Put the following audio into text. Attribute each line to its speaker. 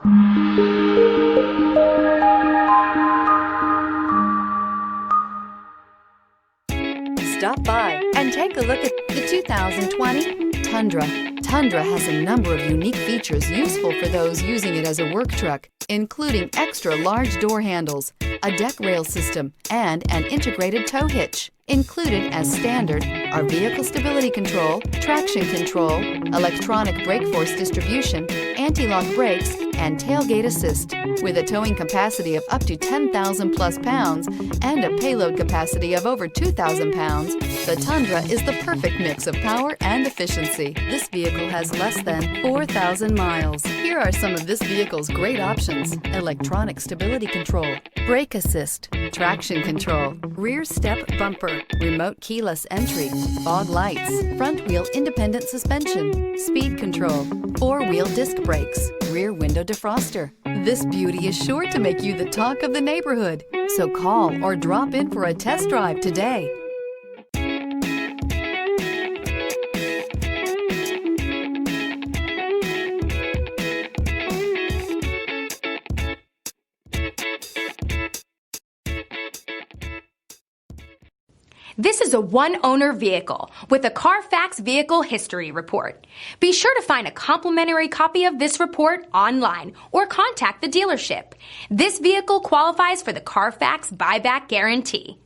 Speaker 1: Stop by and take a look at the 2020 Tundra. Tundra has a number of unique features useful for those using it as a work truck, including extra large door handles, a deck rail system, and an integrated tow hitch. Included as standard are vehicle stability control, traction control, electronic brake force distribution, anti-lock brakes, and tailgate assist. With a towing capacity of up to 10,000 plus pounds and a payload capacity of over 2,000 pounds, the Tundra is the perfect mix of power and efficiency. This vehicle has less than 4,000 miles. Here are some of this vehicle's great options: electronic stability control, brake assist, traction control, rear step bumper, remote keyless entry, fog lights, front wheel independent suspension, speed control, four-wheel disc brakes, rear window defroster. This beauty is sure to make you the talk of the neighborhood. So call or drop in for a test drive today.
Speaker 2: This is a one-owner vehicle with a Carfax Vehicle History Report. Be sure to find a complimentary copy of this report online or contact the dealership. This vehicle qualifies for the Carfax Buyback Guarantee.